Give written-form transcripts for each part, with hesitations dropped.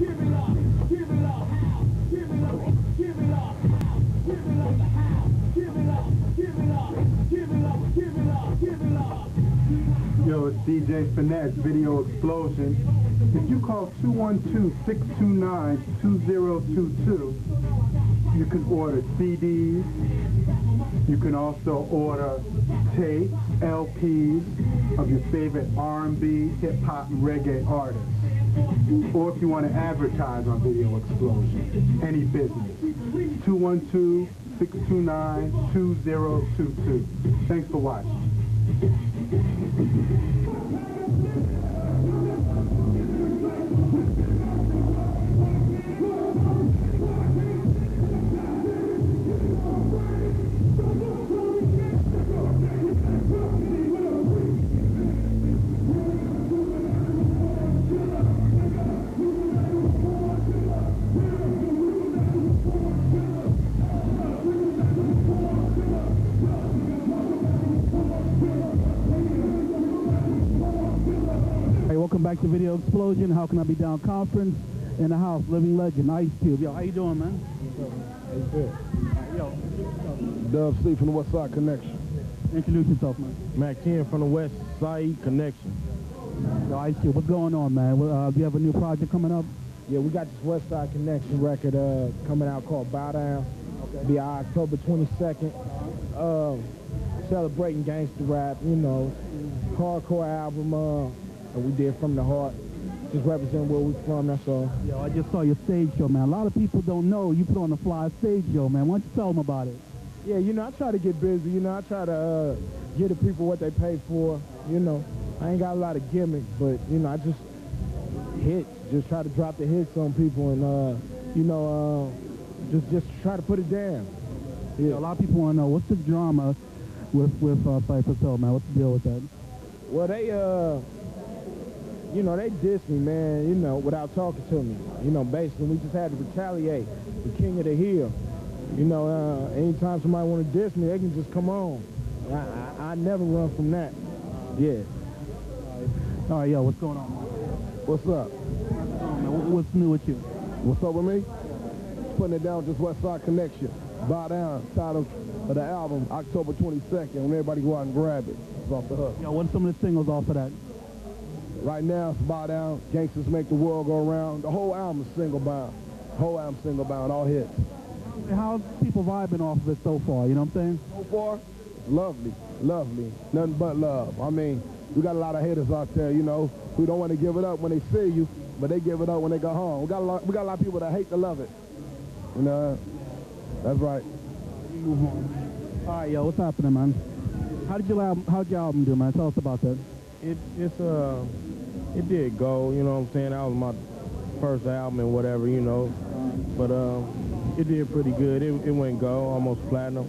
Yo, it's DJ Finesse, Video Explosion. If you call 212-629-2022, you can order CDs. You can also order tapes, LPs of your favorite R&B, hip-hop, and reggae artists. Or if you want to advertise on Video Explosion, any business. 212-629-2022. Thanks for watching. Welcome back to Video Explosion. How Can I Be Down Conference in the house. Living legend, Ice Cube. Yo, how you doing, man? Hey, good. Yo, W.C. from the Westside Connection. introduce yourself, man. Mack from the Westside Connection. Yo, Ice Cube, what's going on, man? Do you have a new project coming up? Yeah, we got this Westside Connection record coming out called Bow Down. Okay. Be October 22nd. Celebrating gangster rap, you know, hardcore album we did from the heart. Just represent where we from, that's all. Yo, I just saw your stage show, man. A lot of people don't know you put on a fly stage show, man. Why don't you tell them about it? Yeah, you know, I try to get busy. You know, I try to give the people what they pay for. You know, I ain't got a lot of gimmicks, but, you know, I just hit. Just try to drop the hits on people and, you know, just try to put it down. Yeah. A lot of people want to know, what's the drama with Cypher Soul, man? What's the deal with that? Well, they, you know, they dissed me, man, you know, without talking to me. You know, basically, we just had to retaliate. The king of the hill. You know, anytime somebody want to diss me, they can just come on. I never run from that. Yeah. All right, yo, what's going on, man? What's up? What's new with you? What's up with me? Putting it down, just Westside Connection. Bow Down, title of the album, October 22nd, when everybody go out and grab it. It's off the hook. Yo, what's some of the singles off of that? Right now, it's Bow Down, Gangsters Make the World Go Round. The whole album is single bound. Whole album single bound, all hits. How's people vibing off of it so far, you know what I'm saying? So far, it's lovely, lovely. Nothing but love. I mean, we got a lot of haters out there, you know, who don't want to give it up when they see you, but they give it up when they go home. We got a lot of people that hate to love it. You know, that's right. All right, yo, what's happening, man? How'd your album do, man? Tell us about that. It did go, you know what I'm saying? That was my first album and whatever, you know. But it did pretty good. It went go, almost platinum.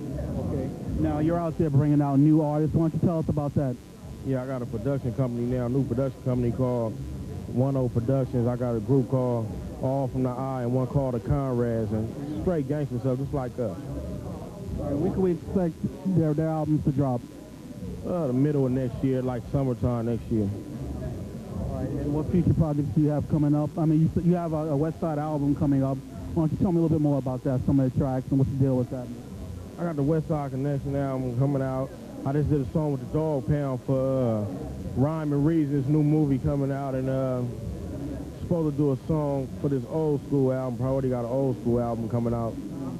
Okay. Now, you're out there bringing out new artists. Why don't you tell us about that? Yeah, I got a production company now, a new production company called 10 Productions. I got a group called All From the Eye and one called the Conrads, and straight gangster stuff, just like us. All right, when can we expect their albums to drop? The middle of next year, like summertime next year. All right, and what future projects do you have coming up? I mean, you have a Westside album coming up. Why don't you tell me a little bit more about that, some of the tracks, and what's the deal with that? I got the Westside Connection album coming out. I just did a song with the Dog Pound for Rhyme and Reason's new movie coming out, and supposed to do a song for this old school album. I already got an old school album coming out.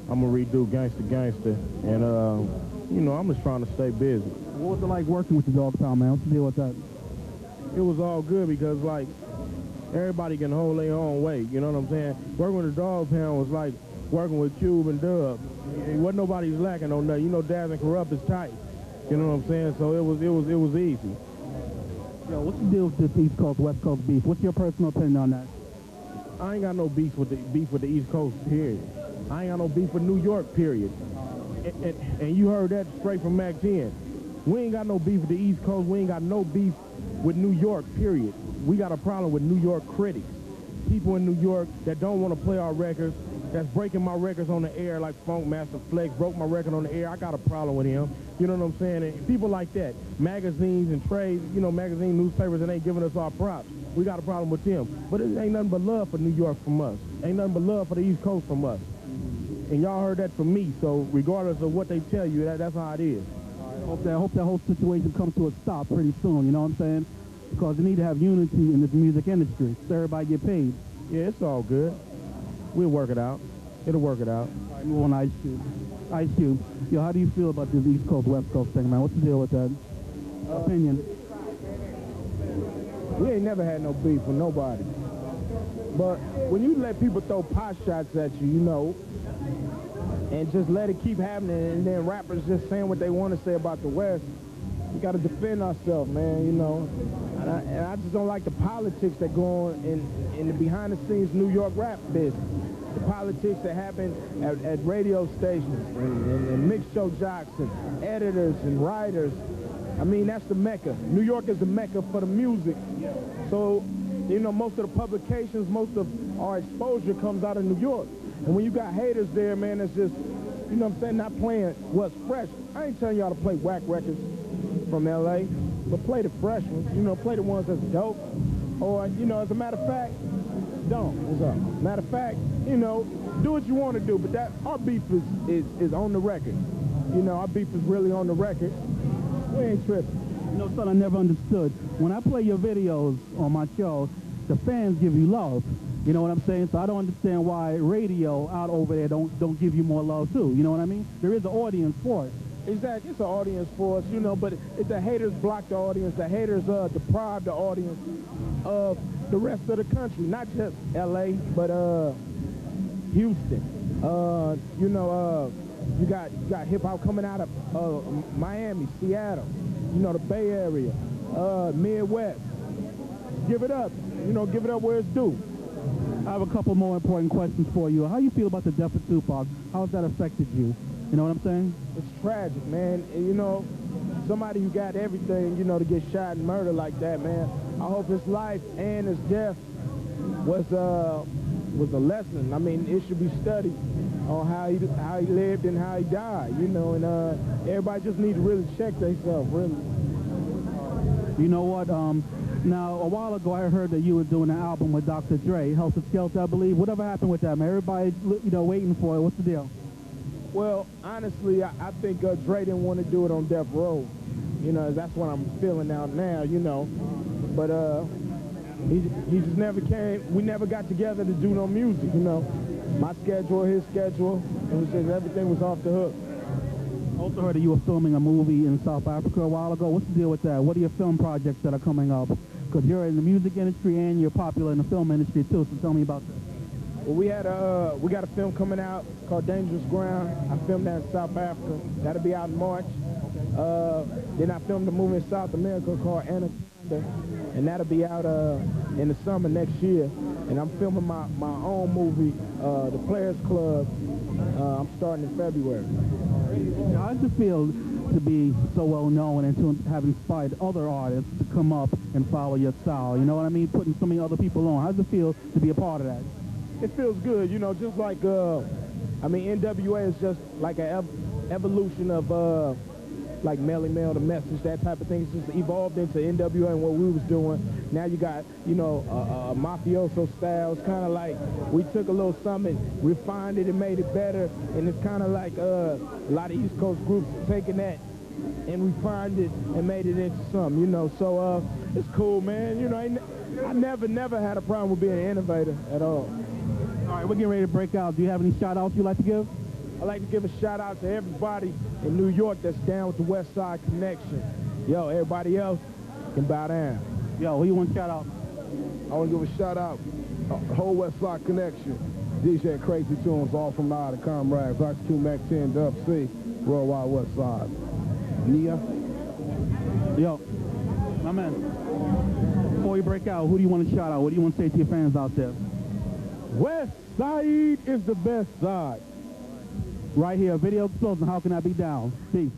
I'm gonna redo Gangsta Gangsta, and you know, I'm just trying to stay busy. What was it like working with the Dog Pound, man? What's the deal with that? It was all good because, like, everybody can hold their own weight, you know what I'm saying? Working with the Dog Pound was like working with Cube and Dub. It wasn't nobody's lacking on nothing. You know, Daz and Corrupt is tight. You know what I'm saying? So it was easy. Yo, what's the deal with this East Coast, West Coast beef? What's your personal opinion on that? I ain't got no beef with the East Coast, period. I ain't got no beef with New York, period. And you heard that straight from Mack 10. We ain't got no beef with the East Coast. We ain't got no beef with New York, period. We got a problem with New York critics. People in New York that don't want to play our records, that's breaking my records on the air, like Funk Master Flex broke my record on the air. I got a problem with him. You know what I'm saying? And people like that, magazines and trades, you know, magazine newspapers, that ain't giving us our props. we got a problem with them. But it ain't nothing but love for New York from us. Ain't nothing but love for the East Coast from us. And y'all heard that from me, so regardless of what they tell you, that's how it is. I hope that whole situation comes to a stop pretty soon, you know what I'm saying? Because they need to have unity in this music industry so everybody get paid. Yeah, it's all good. We'll work it out. It'll work it out. All right, move on, Ice Cube. Ice Cube, yo, how do you feel about this East Coast, West Coast thing, man? What's the deal with that? Opinion? We ain't never had no beef with nobody. But when you let people throw pot shots at you, you know, and just let it keep happening, and then rappers just saying what they want to say about the West, we got to defend ourselves, man, you know. And I just don't like the politics that go on in the behind-the-scenes New York rap business. The politics that happen at radio stations and mix show jocks and editors and writers. I mean, that's the Mecca. New York is the Mecca for the music. So, you know, most of the publications, most of our exposure comes out of New York. And when you got haters there, man, it's just, you know what I'm saying, not playing what's fresh. I ain't telling y'all to play whack records from L.A., but play the fresh ones, you know, play the ones that's dope. Or, you know, as a matter of fact, don't. What's up? Matter of fact, you know, do what you want to do, but that our beef is on the record. You know, our beef is really on the record. We ain't tripping. You know, son, I never understood. When I play your videos on my show, the fans give you love. You know what I'm saying? So I don't understand why radio out over there don't give you more love too. You know what I mean? There is an audience for it. Exactly, it's an audience for us, you know, but the haters block the audience. The haters deprive the audience of the rest of the country, not just L.A., but Houston. You know, you got hip-hop coming out of Miami, Seattle, you know, the Bay Area, Midwest. Give it up, you know, give it up where it's due. I have a couple more important questions for you. How you feel about the death of Tupac? How has that affected you? You know what I'm saying? It's tragic, man. And, you know, somebody who got everything, you know, to get shot and murdered like that, man. I hope his life and his death was a lesson. I mean, it should be studied on how he lived and how he died, you know, and everybody just need to really check themselves, really. You know what? Now, a while ago, I heard that you were doing an album with Dr. Dre, Health and Skelter, I believe. Whatever happened with that, man? Everybody's, you know, waiting for it. What's the deal? Well, honestly, I think Dre didn't want to do it on Death Row. You know, that's what I'm feeling out now, you know. But he just never came. We never got together to do no music, you know. My schedule, his schedule, it was just everything was off the hook. I also heard that you were filming a movie in South Africa a while ago. What's the deal with that? What are your film projects that are coming up? Because you're in the music industry and you're popular in the film industry too, so tell me about that. Well, we got a film coming out called Dangerous Ground. I filmed that in South Africa. That'll be out in March. Then I filmed a movie in South America called Anaconda, and that'll be out in the summer next year. And I'm filming my own movie, The Players Club. I'm starting in February. How does it feel to be so well known and to have inspired other artists to come up and follow your style? You know what I mean? Putting so many other people on. How does it feel to be a part of that? It feels good, you know, just like, I mean, NWA is just like an evolution of, like Melly Mel, The Message, that type of thing. It's just evolved into NWA and what we was doing. Now you got, you know, a mafioso style. It's kind of like we took a little something, refined it and made it better. And it's kind of like a lot of East Coast groups taking that and refined it and made it into something, you know. So it's cool, man. You know, I never had a problem with being an innovator at all. All right, we're getting ready to break out. Do you have any shout-outs you'd like to give? I'd like to give a shout-out to everybody in New York that's down with the Westside Connection. Yo, everybody else can bow down. Yo, who you want to shout out? I want to give a shout-out, whole Westside Connection, DJ Crazy Tunes, all from now, the comrades, AuxGod, Mack 10, W.C., Worldwide Westside. Nia? Yo, my man, before we break out, who do you want to shout out? What do you want to say to your fans out there? Westside is the best side. Right here, Video Explosion, how can I be down? Peace.